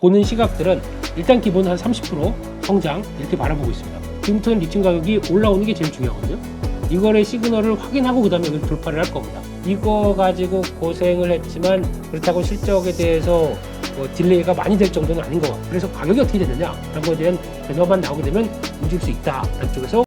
보는 시각들은 일단 기본 한 30% 성장 이렇게 바라보고 있습니다. 지금부터는 리튬 가격이 올라오는 게 제일 중요하거든요. 이거의 시그널을 확인하고 그 다음에 이걸 돌파를 할 겁니다. 이거 가지고 고생을 했지만 그렇다고 실적에 대해서 뭐 딜레이가 많이 될 정도는 아닌 것 같고, 그래서 가격이 어떻게 되느냐라는 것에 대한 변화만 나오게 되면 움직일 수 있다라는 쪽에서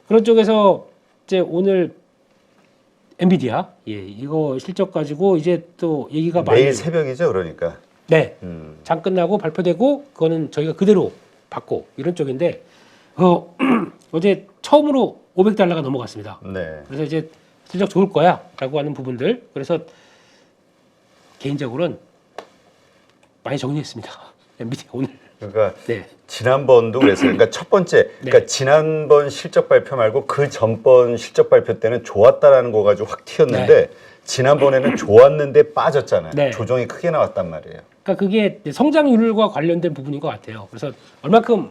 그런 쪽에서 이제 오늘 엔비디아 이거 실적 가지고 이제 또 얘기가 많이 내일 새벽이죠, 그러니까. 네. 장 끝나고 발표되고 그거는 저희가 그대로 받고 이런 쪽인데 어제 처음으로 $500가 넘어갔습니다. 네. 그래서 이제 실적 좋을 거야라고 하는 부분들, 그래서 개인적으로는 많이 정리했습니다. 엔비디아 오늘. 그러니까 네. 지난번도 그랬어요. 그러니까 첫 번째, 그러니까 네. 지난번 실적 발표 말고 그 전번 실적 발표 때는 좋았다라는 거 가지고 확 튀었는데 지난번에는 좋았는데 빠졌잖아요. 네. 조정이 크게 나왔단 말이에요. 그러니까 그게 성장률과 관련된 부분인 것 같아요. 그래서 얼마큼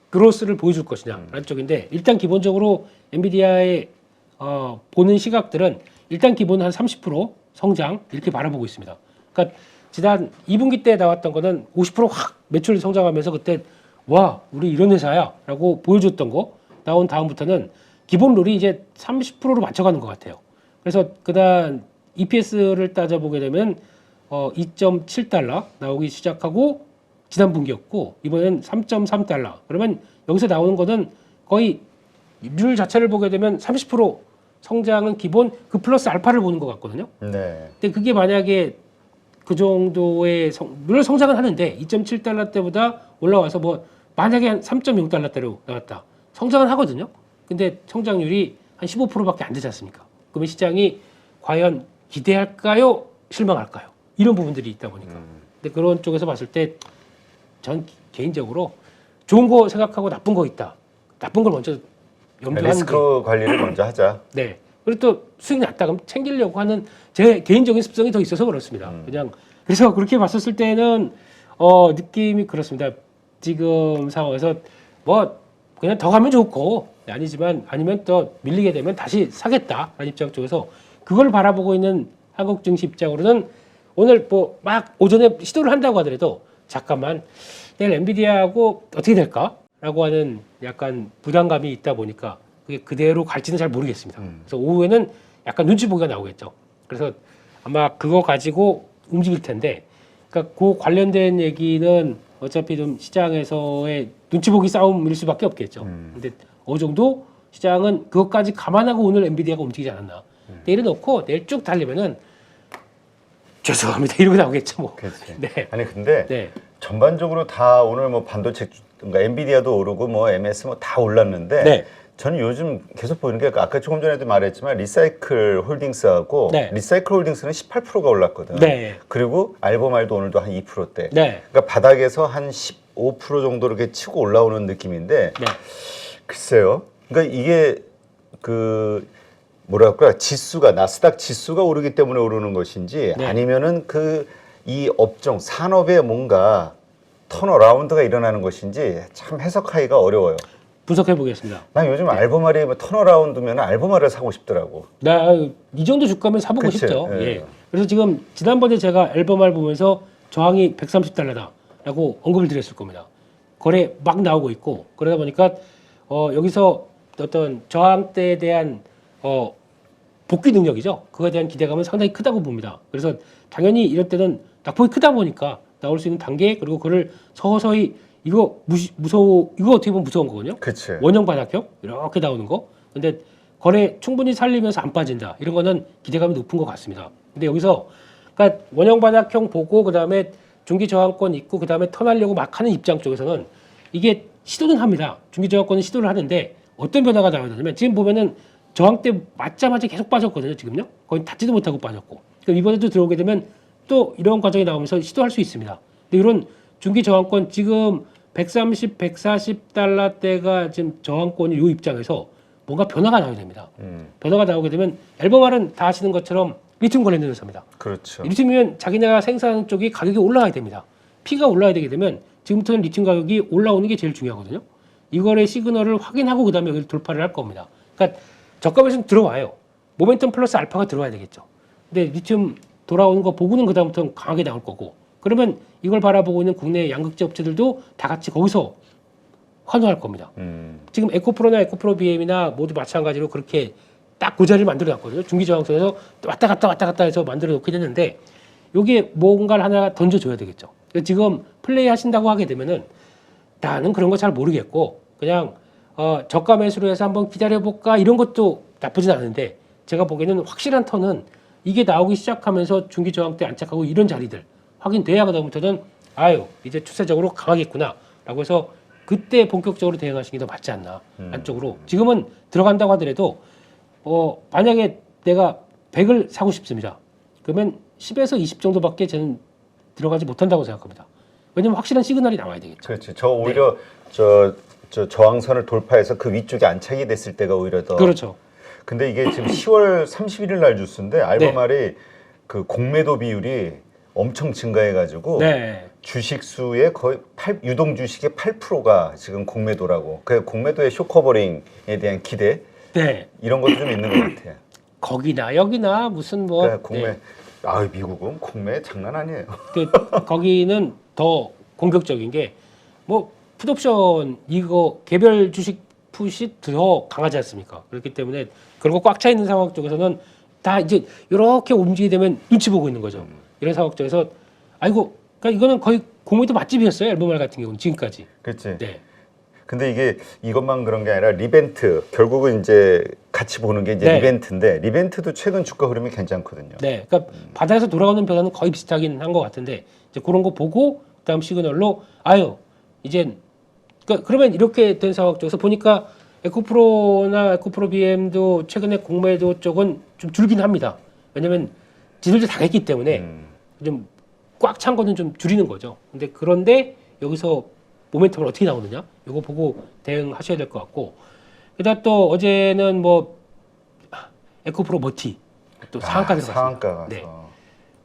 그로스를 보여줄 것이냐라는 쪽인데, 일단 기본적으로 엔비디아의 보는 시각들은 일단 기본 한 30% 성장 이렇게 바라보고 있습니다. 그러니까 지난 2분기 때 나왔던 거는 50%확 매출 성장하면서 그때 와 우리 이런 회사야라고 보여줬던 거 나온 다음부터는 기본 룰이 이제 30%로 맞춰가는 것 같아요. 그래서 그다음 EPS를 따져보게 되면 2.7달러 나오기 시작하고 지난 분기였고 이번엔 3.3달러. 그러면 여기서 나오는 거는 거의 률 자체를 보게 되면 30% 성장은 기본 그 플러스 알파를 보는 것 같거든요. 네. 근데 그게 만약에 그 정도의 물론 성장은 하는데 2.7달러 때보다 올라와서 뭐 만약에 한 3.0달러대로 나왔다. 성장은 하거든요. 근데 성장률이 한 15%밖에 안 되지 않습니까? 그러면 시장이 과연 기대할까요? 실망할까요? 이런 부분들이 있다 보니까. 근데 그런 쪽에서 봤을 때 전 개인적으로 좋은 거 생각하고 나쁜 거 있다. 나쁜 걸 먼저 염두하는 게. 리스크 관리를 먼저 하자. 네. 그리고 또 수익 났다 그럼 챙기려고 하는 제 개인적인 습성이 더 있어서 그렇습니다. 그냥 그래서 그렇게 봤었을 때는 느낌이 그렇습니다. 지금 상황에서 뭐 그냥 더 가면 좋고 아니면 또 밀리게 되면 다시 사겠다라는 입장 쪽에서 그걸 바라보고 있는 한국 증시 입장으로는 오늘 뭐 막 오전에 시도를 한다고 하더라도 잠깐만 내일 엔비디아하고 어떻게 될까라고 하는 약간 부담감이 있다 보니까 그게 그대로 갈지는 잘 모르겠습니다. 그래서 오후에는 약간 눈치 보기가 나오겠죠. 그래서 아마 그거 가지고 움직일 텐데, 그러니까 그 관련된 얘기는 어차피 좀 시장에서의 눈치 보기 싸움일 수밖에 없겠죠. 근데 어느 정도 시장은 그것까지 감안하고 오늘 엔비디아가 움직이지 않았나. 내일은 놓고 내일 쭉 달리면은 죄송합니다 이러고 나오겠죠 뭐. 그렇지. 네. 아니 근데 네. 전반적으로 다 오늘 뭐 반도체, 그러니까 엔비디아도 오르고 뭐 MS 뭐 다 올랐는데. 네. 저는 요즘 계속 보이는 게 아까 조금 전에도 말했지만 리사이클 홀딩스하고 네. 리사이클 홀딩스는 18%가 올랐거든. 네. 그리고 알보말도 오늘도 한 2%대. 네. 그러니까 바닥에서 한 15% 정도 이렇게 치고 올라오는 느낌인데 네. 글쎄요. 그러니까 이게 그 뭐랄까 지수가 나스닥 지수가 오르기 때문에 오르는 것인지 네. 아니면은 그 이 업종 산업에 뭔가 턴어라운드가 일어나는 것인지 참 해석하기가 어려워요. 분석해 보겠습니다. 난 요즘 알보말이 뭐 턴어라운드면 알보말을 사고 싶더라고. 나 이 정도 주가면 사보고 그치? 싶죠. 예. 예. 그래서 지금 지난번에 제가 앨범을 보면서 저항이 130달러다라고 언급을 드렸을 겁니다. 거래 막 나오고 있고 그러다 보니까 여기서 어떤 저항대에 대한 복귀 능력이죠. 그거에 대한 기대감은 상당히 크다고 봅니다. 그래서 당연히 이럴 때는 낙폭이 크다 보니까 나올 수 있는 단계 그리고 그를 서서히 이거 이거 어떻게 보면 무서운 거거든요. 그치. 원형 반악형 이렇게 나오는 거. 근데 거래 충분히 살리면서 안 빠진다. 이런 거는 기대감이 높은 것 같습니다. 근데 여기서 그러니까 원형 반악형 보고 그다음에 중기 저항권 있고 그다음에 턴하려고 막 하는 입장 쪽에서는 이게 시도는 합니다. 중기 저항권은 시도를 하는데 어떤 변화가 나와야 되냐면 지금 보면은 저항대 맞자마자 계속 빠졌거든요. 지금요. 거의 닿지도 못하고 빠졌고. 그럼 이번에도 들어오게 되면 또 이런 과정이 나오면서 시도할 수 있습니다. 근데 이런 중기 저항권 지금 130, 140달러대가 지금 저항권이 이 입장에서 뭔가 변화가 나와야 됩니다. 변화가 나오게 되면 앨범알은 다 아시는 것처럼 리튬 관련된 회사입니다. 그렇죠. 리튬이면 자기네가 생산하는 쪽이 가격이 올라가야 됩니다. P가 올라야 되게 되면 지금부터는 리튬 가격이 올라오는 게 제일 중요하거든요. 이거의 시그널을 확인하고 그 다음에 여기 돌파를 할 겁니다. 그러니까 저가에서는 들어와요. 모멘텀 플러스 알파가 들어와야 되겠죠. 근데 리튬 돌아오는 거 보고는 그다음부터는 강하게 나올 거고. 그러면 이걸 바라보고 있는 국내 양극재 업체들도 다 같이 거기서 환호할 겁니다. 지금 에코프로나 에코프로 BM이나 모두 마찬가지로 그렇게 딱 그 자리를 만들어 놨거든요. 중기저항선에서 왔다 갔다 해서 만들어 놓게 됐는데 여기에 뭔가를 하나 던져줘야 되겠죠. 지금 플레이 하신다고 하게 되면은 나는 그런 거 잘 모르겠고 그냥 저가 매수로 해서 한번 기다려볼까 이런 것도 나쁘진 않은데 제가 보기에는 확실한 턴은 이게 나오기 시작하면서 중기저항 때 안착하고 이런 자리들 확인돼야 그다음부터는 아유 이제 추세적으로 강하겠구나 라고 해서 그때 본격적으로 대응하시는 게 더 맞지 않나 안쪽으로 지금은 들어간다고 하더라도 만약에 내가 100을 사고 싶습니다. 그러면 10에서 20 정도밖에 저는 들어가지 못한다고 생각합니다. 왜냐면 확실한 시그널이 나와야 되겠죠. 그렇지. 저 오히려 저 저항선을 돌파해서 그 위쪽에 안착이 됐을 때가 오히려 더. 그렇죠. 근데 이게 지금 10월 31일 날 뉴스인데 알버말이 그 공매도 비율이 엄청 증가해가지고 주식 수의 거의 유동 주식의 8%가 지금 공매도라고. 그 공매도의 쇼커버링에 대한 기대 이런 것도 좀 있는 것 같아요. 거기나 여기나 무슨 뭐 공매. 미국은 공매 장난 아니에요. 거기는 더 공격적인 게 뭐 풋옵션 이거 개별 주식 풋이 더 강하지 않습니까? 그렇기 때문에 그런 거 꽉 차 있는 상황 쪽에서는 다 이제 이렇게 움직이게 되면 눈치 보고 있는 거죠. 이런 상황 쪽에서 아이고 그러니까 이거는 거의 공매도 맛집이었어요. 앨범말 같은 경우는 지금까지. 그렇지. 근데 이게 이것만 그런 게 아니라 리벤트 결국은 이제 같이 보는 게 이제 리벤트인데 리벤트도 최근 주가 흐름이 괜찮거든요. 그러니까 바다에서 돌아오는 변화는 거의 비슷하긴 한 것 같은데 이제 그런 거 보고 그다음 시그널로 이제 그러면 이렇게 된 상황 쪽에서 보니까 에코프로나 에코프로 BM도 최근에 공매도 쪽은 좀 줄긴 합니다. 왜냐면 지들도 다 했기 때문에 좀 꽉 찬 거는 좀 줄이는 거죠. 그런데 여기서 모멘텀을 어떻게 나오느냐? 이거 보고 대응하셔야 될 것 같고. 그다음 또 어제는 뭐 에코프로 머티 또 상한가 들어갔습니다. 상한가 가서.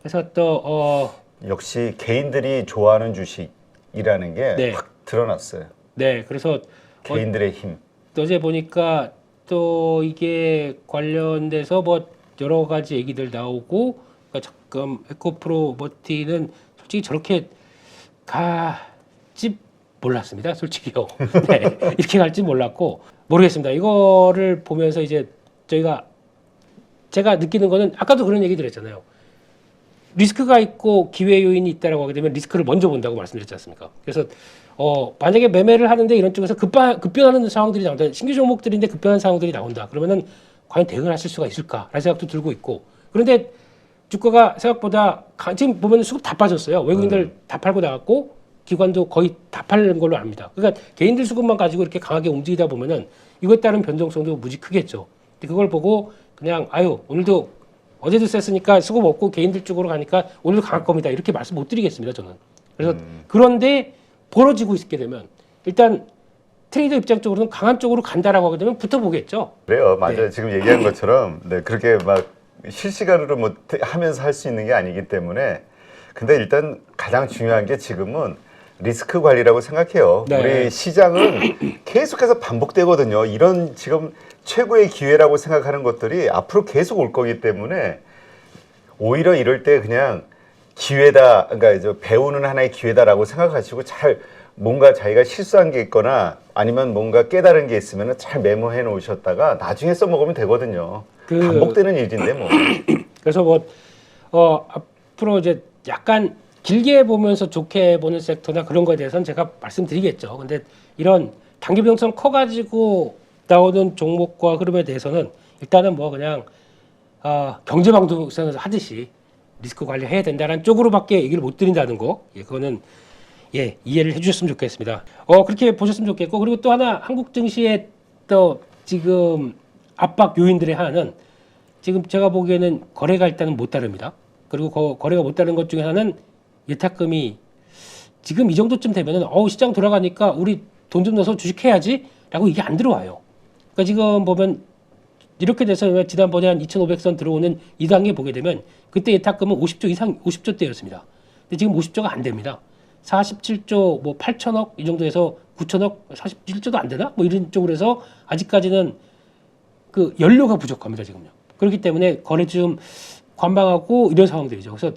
그래서 또 역시 개인들이 좋아하는 주식이라는 게 확 드러났어요. 그래서 개인들의 힘. 어제 보니까 또 이게 관련돼서 뭐 여러 가지 얘기들 나오고 그러니까 잠깐 에코프로 머티는 솔직히 저렇게 갈지 몰랐습니다. 솔직히요. 이렇게 갈지 몰랐고 모르겠습니다. 이거를 보면서 이제 제가 느끼는 거는 아까도 그런 얘기 드렸잖아요. 리스크가 있고 기회 요인이 있다라고 하게 되면 리스크를 먼저 본다고 말씀드렸지 않습니까? 그래서 만약에 매매를 하는데 이런 쪽에서 급변하는 상황들이 나온다. 신규 종목들인데 급변하는 상황들이 나온다. 그러면은 과연 대응을 하실 수가 있을까라는 생각도 들고 있고. 그런데 주가가 생각보다 지금 보면 수급 다 빠졌어요. 외국인들 다 팔고 나갔고 기관도 거의 다 팔는 걸로 압니다. 그러니까 개인들 수급만 가지고 이렇게 강하게 움직이다 보면은 이거에 따른 변동성도 무지 크겠죠. 근데 그걸 보고 그냥 오늘도 어제도 셌으니까 수급 없고 개인들 쪽으로 가니까 오늘도 강할 겁니다. 이렇게 말씀 못 드리겠습니다. 저는. 그래서 그런데 벌어지고 있게 되면 일단 트레이더 입장 쪽으로는 강한 쪽으로 간다라고 하게 되면 붙어보겠죠. 그래요. 맞아요. 지금 얘기한 것처럼 그렇게 막 실시간으로 뭐 하면서 할 수 있는 게 아니기 때문에 근데 일단 가장 중요한 게 지금은 리스크 관리라고 생각해요. 우리 시장은 계속해서 반복되거든요. 이런 지금 최고의 기회라고 생각하는 것들이 앞으로 계속 올 거기 때문에 오히려 이럴 때 그냥 기회다, 그러니까 이제 배우는 하나의 기회다라고 생각하시고 잘 뭔가 자기가 실수한 게 있거나 아니면 뭔가 깨달은 게 있으면 잘 메모해 놓으셨다가 나중에 써먹으면 되거든요. 반복되는 일인데 뭐. 그래서 앞으로 이제 약간 길게 보면서 좋게 보는 섹터나 그런 거에 대해서는 제가 말씀드리겠죠. 근데 이런 단기 변동성 커가지고 나오는 종목과 흐름에 대해서는 일단은 뭐 그냥 경제방송에서 하듯이 리스크 관리해야 된다는 쪽으로밖에 얘기를 못 드린다는 거, 그거는 이해를 해주셨으면 좋겠습니다. 그렇게 보셨으면 좋겠고, 그리고 또 하나 한국 증시의 또 지금 압박 요인들의 하나는 지금 제가 보기에는 거래가 일단은 못 따릅니다. 그리고 거래가 못 따르는 것 중에 하나는 예탁금이 지금 이 정도쯤 되면은 시장 돌아가니까 우리 돈 좀 넣어서 주식해야지라고 이게 안 들어와요. 그러니까 지금 보면 이렇게 돼서 지난번에 한 2,500선 들어오는 이 단계 보게 되면 그때 예탁금은 50조 이상 50조대였습니다. 근데 지금 50조가 안 됩니다. 47조 뭐 8천억 이 정도에서 9천억 47조도 안 되나? 뭐 이런 쪽으로 해서 아직까지는 그 연료가 부족합니다 지금요. 그렇기 때문에 거래 좀 관망하고 이런 상황들이죠. 그래서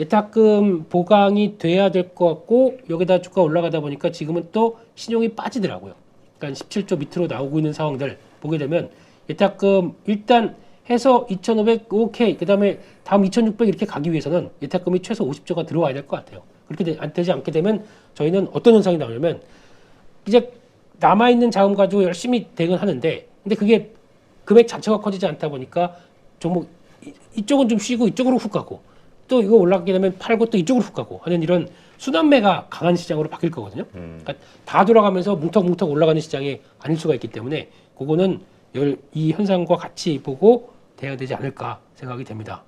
예탁금 보강이 돼야 될 것 같고 여기다 주가 올라가다 보니까 지금은 또 신용이 빠지더라고요. 그러니까 17조 밑으로 나오고 있는 상황들 보게 되면 예탁금 일단 해서 2,500 오케이. 그다음에 다음 2,600 이렇게 가기 위해서는 예탁금이 최소 50조가 들어와야 될 것 같아요. 그렇게 되지 않게 되면 저희는 어떤 현상이 나오냐면 이제 남아있는 자금 가지고 열심히 대응하는데 근데 그게 금액 자체가 커지지 않다 보니까 종목 이쪽은 좀 쉬고 이쪽으로 훅 가고 또 이거 올라가게 되면 팔고 또 이쪽으로 훅 가고 하는 이런 순환매가 강한 시장으로 바뀔 거거든요. 그러니까 다 돌아가면서 뭉텅뭉텅 올라가는 시장이 아닐 수가 있기 때문에 그거는 이 현상과 같이 보고 돼야 되지 않을까 생각이 됩니다.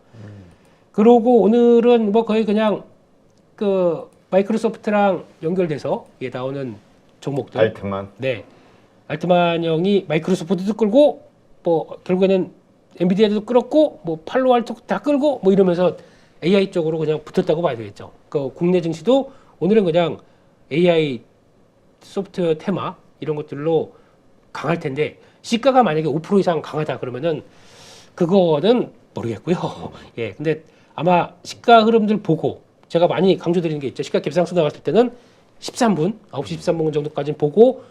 그러고 오늘은 뭐 거의 그냥 그 마이크로소프트랑 연결돼서 이게 나오는 종목들. 알트만. 네. 알트만형이 마이크로소프트도 끌고 뭐 결국에는 엔비디아도 끌었고 뭐 팔로알토 다 끌고 뭐 이러면서 AI 쪽으로 그냥 붙었다고 봐야 되겠죠. 그 국내 증시도 오늘은 그냥 AI 소프트웨어 테마 이런 것들로 강할 텐데 시가가 만약에 5% 이상 강하다 그러면은 그거는 모르겠고요. 예. 근데 아마 시가 흐름들 보고 제가 많이 강조드리는 게 있죠. 시가 갭상승 나왔을 때는 13분, 9시 13분 정도까지 보고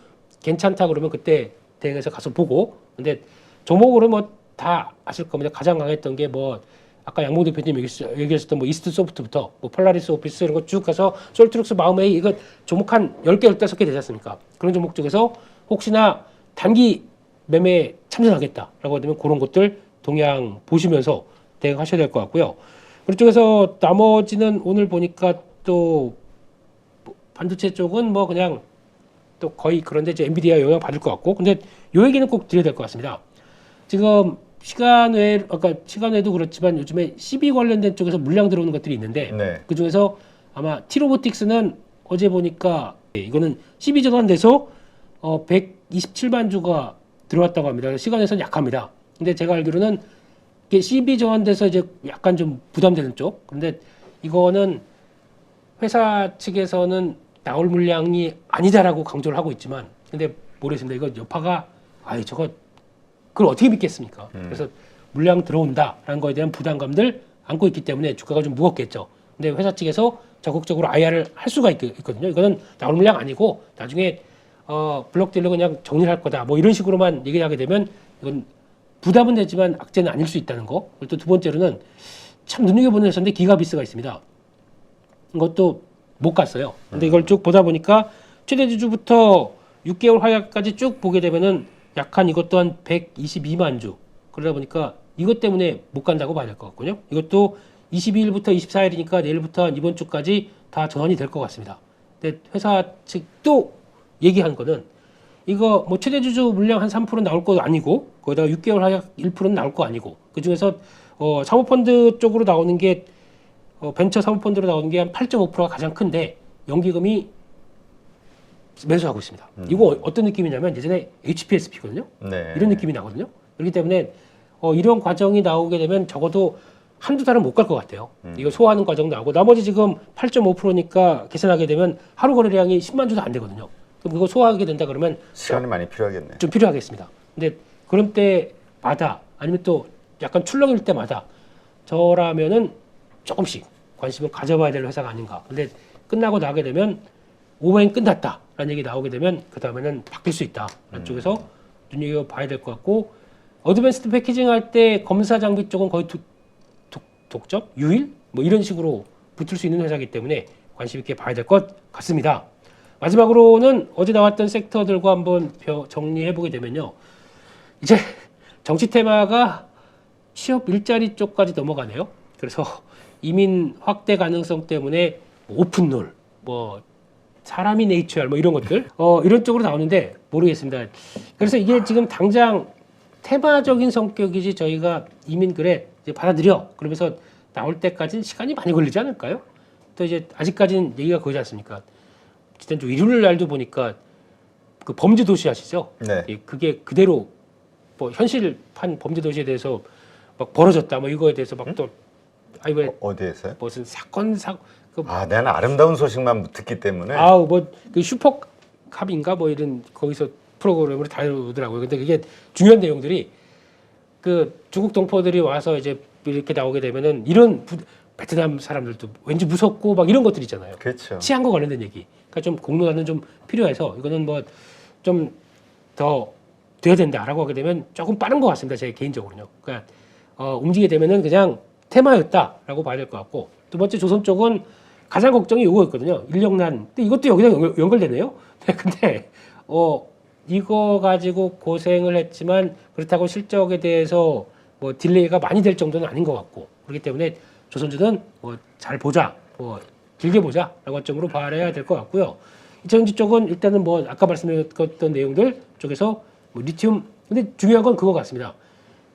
괜찮다 그러면 그때 대응해서 가서 보고 근데 종목으로 뭐 다 아실 겁니다. 가장 강했던 게 뭐 아까 양봉 대표님 얘기하셨던 뭐 이스트 소프트부터 뭐 폴라리스 오피스 이런 거 쭉 가서 솔트룩스 마우메이 이거 종목 한 10개, 15개 되지 않습니까? 그런 종목 중에서 혹시나 단기 매매에 참전하겠다라고 하면 그런 것들 동향 보시면서 대응하셔야 될 것 같고요. 그쪽에서 나머지는 오늘 보니까 또 반도체 쪽은 뭐 그냥 또 거의 그런데 이제 엔비디아 영향 받을 것 같고 근데 요 얘기는 꼭 드려야 될 것 같습니다. 지금 시간외도 그렇지만 요즘에 CB 관련된 쪽에서 물량 들어오는 것들이 있는데 네. 그 중에서 아마 티로보틱스는 어제 보니까 이거는 CB 전환돼서 127만 주가 들어왔다고 합니다. 시간에서는 약합니다. 근데 제가 알기로는 이게 CB 전환돼서 이제 약간 좀 부담되는 쪽. 근데 이거는 회사 측에서는 나올 물량이 아니다라고 강조를 하고 있지만 근데 모르겠습니다. 이거 여파가 저거 그걸 어떻게 믿겠습니까? 그래서 물량 들어온다라는 거에 대한 부담감들 안고 있기 때문에 주가가 좀 무겁겠죠. 근데 회사 측에서 적극적으로 IR을 할 수가 있거든요. 이거는 나올 물량 아니고 나중에 블록딜로 그냥 정리를 할 거다. 뭐 이런 식으로만 얘기하게 되면 이건 부담은 되지만 악재는 아닐 수 있다는 거. 그리고 또 두 번째로는 참 눈여겨보는 회사인데 기가비스가 있습니다. 이것도 못 갔어요. 근데 이걸 쭉 보다 보니까 최대 주주부터 6개월 하락까지 쭉 보게 되면은 약한 이것 또한 122만 주. 그러다 보니까 이것 때문에 못 간다고 봐야 될 것 같군요. 이것도 22일부터 24일이니까 내일부터 이번 주까지 다 전환이 될 것 같습니다. 근데 회사 측도 얘기한 거는 이거 뭐 최대 주주 물량 한 3% 나올 것도 아니고 거기다가 6개월 하락 1%는 나올 거 아니고 그 중에서 사모펀드 쪽으로 나오는 게 벤처 사모펀드로 나오는 게 한 8.5%가 가장 큰데 연기금이 매수하고 있습니다. 이거 어떤 느낌이냐면 예전에 HPSP거든요. 네. 이런 느낌이 나거든요. 그렇기 때문에 이런 과정이 나오게 되면 적어도 한두 달은 못 갈 것 같아요. 이거 소화하는 과정 나오고 나머지 지금 8.5%니까 계산하게 되면 하루 거래량이 10만 주도 안 되거든요. 그럼 그거 소화하게 된다 그러면 시간이 많이 필요하겠네. 좀 필요하겠습니다. 근데 그런 때마다 아니면 또 약간 출렁일 때마다 저라면은 조금씩 관심을 가져봐야 될 회사가 아닌가. 근데 끝나고 나게 되면 오버행 끝났다라는 얘기 나오게 되면 그 다음에는 바뀔 수 있다. 라는 쪽에서 눈여겨봐야 될 것 같고 어드밴스드 패키징 할 때 검사 장비 쪽은 거의 독점? 유일? 뭐 이런 식으로 붙을 수 있는 회사이기 때문에 관심 있게 봐야 될 것 같습니다. 마지막으로는 어제 나왔던 섹터들과 한번 정리해보게 되면요. 이제 정치 테마가 취업 일자리 쪽까지 넘어가네요. 그래서 이민 확대 가능성 때문에 오픈롤, 뭐 사람이 네이처 뭐 이런 것들 이런 쪽으로 나오는데 모르겠습니다. 그래서 이게 지금 당장 테마적인 성격이지 저희가 이민 그래 이제 받아들여 그러면서 나올 때까지는 시간이 많이 걸리지 않을까요? 또 이제 아직까지는 얘기가 그거지 않습니까? 지난주 일요일 날도 보니까 그 범죄 도시 아시죠? 네. 그게 그대로 뭐 현실판 범죄 도시에 대해서 막 벌어졌다 뭐 이거에 대해서 막 또 왜 어디에서요? 무슨 나는 아름다운 소식만 듣기 때문에. 그 슈퍼캅인가 뭐 이런 거기서 프로그램으로 다루더라고요. 근데 그게 중요한 내용들이 그 중국 동포들이 와서 이제 이렇게 나오게 되면은 이런 베트남 사람들도 왠지 무섭고 막 이런 것들 있잖아요. 그렇죠. 치안과 관련된 얘기. 그러니까 좀 공론화는 좀 필요해서 이거는 뭐 좀 더 돼야 된다라고 하게 되면 조금 빠른 것 같습니다. 제 개인적으로는요. 그러니까 움직이게 되면은 그냥 테마였다라고 봐야 될 것 같고 두 번째 조선 쪽은 가장 걱정이 이거였거든요. 인력난. 근데 이것도 여기다 연결되네요. 근데 이거 가지고 고생을 했지만 그렇다고 실적에 대해서 뭐 딜레이가 많이 될 정도는 아닌 것 같고 그렇기 때문에 조선주는 뭐 잘 보자, 뭐 길게 보자라고 관점으로 봐야 될 것 같고요. 이차전지 쪽은 일단은 뭐 아까 말씀드렸던 내용들 쪽에서 뭐 리튬 근데 중요한 건 그거 같습니다.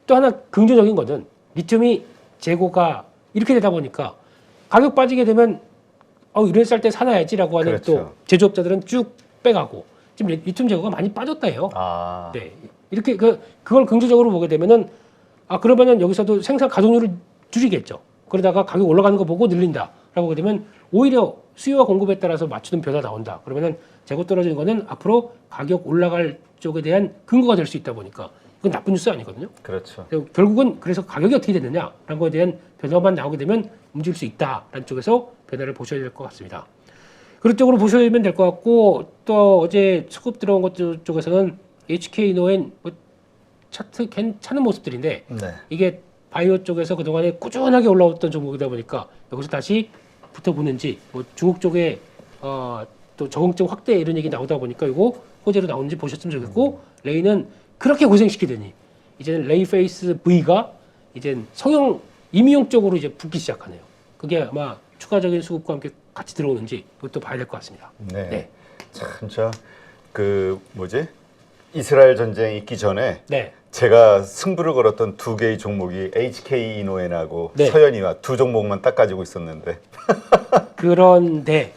또 하나 긍정적인 거는 리튬이 재고가 이렇게 되다 보니까 가격 빠지게 되면 이런 쌀 때 사놔야지라고 하는 그렇죠. 또 제조업자들은 쭉 빼가고 지금 리튬 재고가 많이 빠졌다 해요. 아, 네. 이렇게 그걸 긍정적으로 보게 되면은 그러면은 여기서도 생산 가동률을 줄이겠죠. 그러다가 가격 올라가는 거 보고 늘린다라고 하게 되면 오히려 수요와 공급에 따라서 맞추는 변화 나온다. 그러면은 재고 떨어지는 거는 앞으로 가격 올라갈 쪽에 대한 근거가 될 수 있다 보니까 그건 나쁜 뉴스 아니거든요. 그렇죠. 결국은 그래서 가격이 어떻게 되느냐라는 거에 대한 변화만 나오게 되면 움직일 수 있다라는 쪽에서 변화를 보셔야 될 것 같습니다. 그런 쪽으로 보시면 될 것 같고 또 어제 수급 들어온 것 쪽에서는 HK노엔 뭐 차트 괜찮은 모습들인데 네. 이게 바이오 쪽에서 그동안에 꾸준하게 올라왔던 종목이다 보니까 여기서 다시 붙어보는지 뭐 중국 쪽에 또 적응증 확대 이런 얘기 나오다 보니까 이거 호재로 나오는지 보셨으면 좋겠고 레이는 그렇게 고생시키더니 이제는 레이 페이스 V가 이제 성형 임의용 쪽으로 이제 붙기 시작하네요. 그게 아마 추가적인 수급과 함께 같이 들어오는지 이것도 봐야 될 것 같습니다. 네. 네. 참, 이스라엘 전쟁 있기 전에 네. 제가 승부를 걸었던 두 개의 종목이 HK 이노엔하고 네. 서현이와 두 종목만 딱 가지고 있었는데 그런데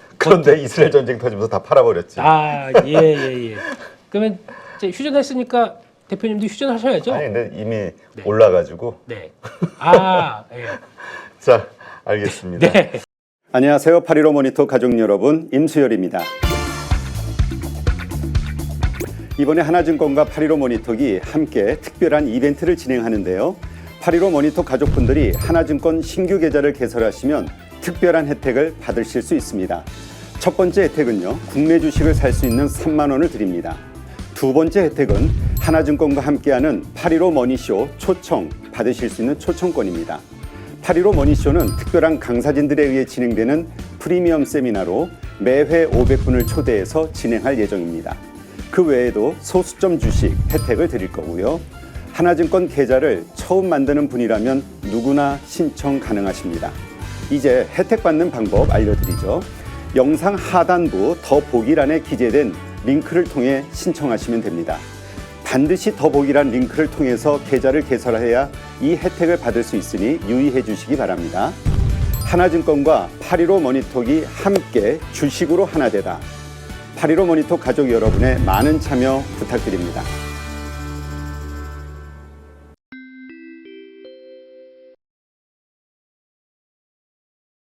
이스라엘 전쟁 터지면서 다 팔아버렸지. 예. 그러면 이제 휴전했으니까 대표님도 휴전하셔야죠. 아니 근데 이미 네. 올라가지고. 네. 예. 자, 알겠습니다. 네. 안녕하세요. 815 모니터 가족 여러분, 임수열입니다. 이번에 하나증권과 815 모니터기 함께 특별한 이벤트를 진행하는데요. 815 모니터 가족분들이 하나증권 신규 계좌를 개설하시면 특별한 혜택을 받으실 수 있습니다. 첫 번째 혜택은요, 국내 주식을 살 수 있는 3만 원을 드립니다. 두 번째 혜택은 하나증권과 함께하는 815 머니쇼 초청 받으실 수 있는 초청권입니다. 815 머니쇼는 특별한 강사진들에 의해 진행되는 프리미엄 세미나로 매회 500분을 초대해서 진행할 예정입니다. 그 외에도 소수점 주식 혜택을 드릴 거고요. 하나증권 계좌를 처음 만드는 분이라면 누구나 신청 가능하십니다. 이제 혜택 받는 방법 알려드리죠. 영상 하단부 더보기란에 기재된 링크를 통해 신청하시면 됩니다. 반드시 더보기란 링크를 통해서 계좌를 개설해야 이 혜택을 받을 수 있으니 유의해 주시기 바랍니다. 하나증권과 815 모니터기 함께 주식으로 하나 되다. 815 모니터 가족 여러분의 많은 참여 부탁드립니다.